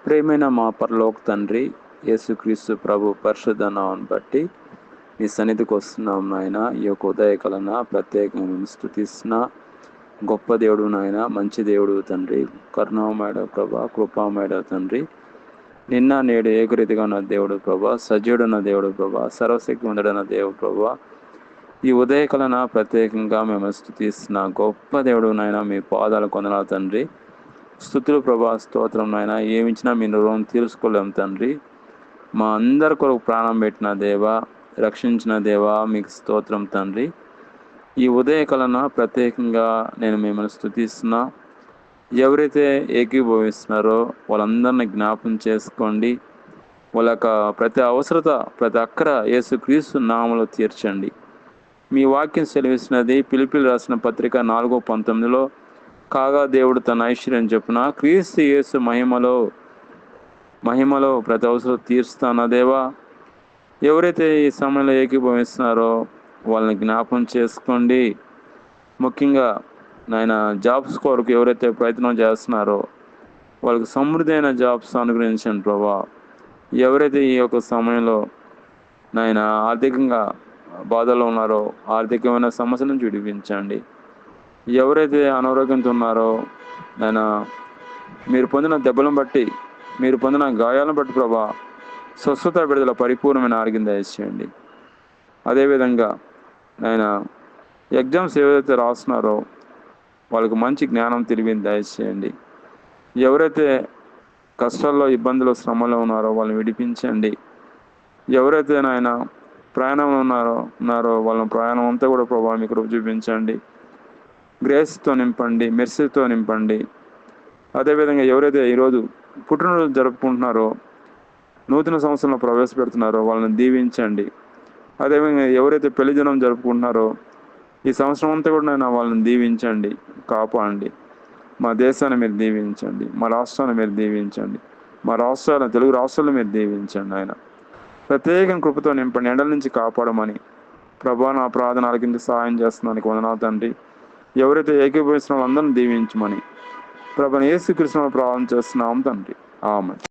ప్రియమైన మా పరలోక తండ్రి, యేసుక్రీస్తు ప్రభు పరిశుద్ధ నామమును బట్టి మీ సన్నిధికి వస్తున్నాం నాయన. ఈ యొక్క ఉదయకాలన ప్రత్యేకంగా మేము స్తుతిస్తున్నా. గొప్ప దేవుడు నాయన, మంచి దేవుడు తండ్రి, కరుణామయుడ ప్రభా, కృపామయుడ తండ్రి, నిన్న నేడు ఏకరీతిగా ఉన్న దేవుడు ప్రభా, సజీవుడున్న దేవుడు ప్రభా, సర్వశక్తి ఉండడన్న దేవుడు ప్రభా. ఈ ఉదయకాలన ప్రత్యేకంగా మేము స్తుతిస్తున్నా. గొప్ప దేవుడు నాయన, మీ పాదాలు కొందనాలు తండ్రి. స్తుతులు ప్రభా, స్తోత్రం నాయన. ఏమిచ్చినా మీ రుణం తీర్చుకోలేము తండ్రి. మా అందరి కొరకు ప్రాణం పెట్టిన దేవా, రక్షించిన దేవా, మీకు స్తోత్రం తండ్రి. ఈ ఉదయకాలన ప్రత్యేకంగా నేను మిమ్మల్ని స్తుతిస్తున్నా. ఎవరైతే ఏకీభవిస్తున్నారో వాళ్ళందరినీ జ్ఞాపం చేసుకోండి. వాళ్ళ యొక్క ప్రతి అవసరత, ప్రతి అక్కర యేసుక్రీస్తు నామములో తీర్చండి. మీ వాక్యం సెలవిస్తున్నది ఫిలిప్పీయులు రాసిన పత్రిక 4:19 కాగా దేవుడు తన ఐశ్వర్యం చొప్పున క్రీస్తు యేసు మహిమలో ప్రతి అవసరం తీరుస్తాన దేవా. ఎవరైతే ఈ సమయంలో ఏకీభవిస్తున్నారో వాళ్ళని జ్ఞాపం చేసుకోండి. ముఖ్యంగా నాయన జాబ్స్ కొరకు ఎవరైతే ప్రయత్నం చేస్తున్నారో వాళ్ళకి సమృద్ధి అయిన జాబ్స్ అనుగ్రహించండి ప్రభా. ఎవరైతే ఈ యొక్క సమయంలో నాయన ఆర్థికంగా బాధలో ఉన్నారో ఆర్థికమైన సమస్య నుంచి విడిపించండి. ఎవరైతే అనారోగ్యంతో ఉన్నారో నాయన, మీరు పొందిన దెబ్బలను బట్టి, మీరు పొందిన గాయాలను బట్టి ప్రభా, స్వస్థత విడుదల పరిపూర్ణమైన ఆరోగ్యం దయచేయండి. అదేవిధంగా నాయన ఎగ్జామ్స్ ఏవైతే రాస్తున్నారో వాళ్ళకు మంచి జ్ఞానం తెలివిని దయచేయండి. ఎవరైతే కష్టాల్లో, ఇబ్బందులు, శ్రమలో ఉన్నారో వాళ్ళని విడిపించండి. ఎవరైతే నాయన ప్రయాణంలో ఉన్నారో వాళ్ళ ప్రయాణం అంతా కూడా ప్రభావ మీకు చూపించండి. గ్రేస్తో నింపండి, మెర్సీతో నింపండి. అదేవిధంగా ఎవరైతే ఈరోజు పుట్టినరోజు జరుపుకుంటున్నారో, నూతన సంవత్సరంలో ప్రవేశపెడుతున్నారో వాళ్ళని దీవించండి. అదేవిధంగా ఎవరైతే పెళ్లి దినం జరుపుకుంటున్నారో ఈ సంవత్సరం అంతా కూడా నేను వాళ్ళని దీవించండి, కాపాడండి. మా దేశాన్ని మీరు దీవించండి, మా రాష్ట్రాన్ని మీరు దీవించండి, మా రాష్ట్రాలను, తెలుగు రాష్ట్రాలను మీరు దీవించండి. ఆయన ప్రత్యేకం కృపతో నింపండి, ఎండల నుంచి కాపాడమని ప్రభా నా ప్రార్థన ఆలకించి సహాయం చేస్తున్నానికి వందనాలు తండ్రి. ఎవరైతే ఏకీభవిస్తున్న వాళ్ళందరినీ దీవించమని ప్రభాని యేసుక్రీస్తును ప్రార్థన చేస్తున్నాం తండ్రి. ఆమేన్.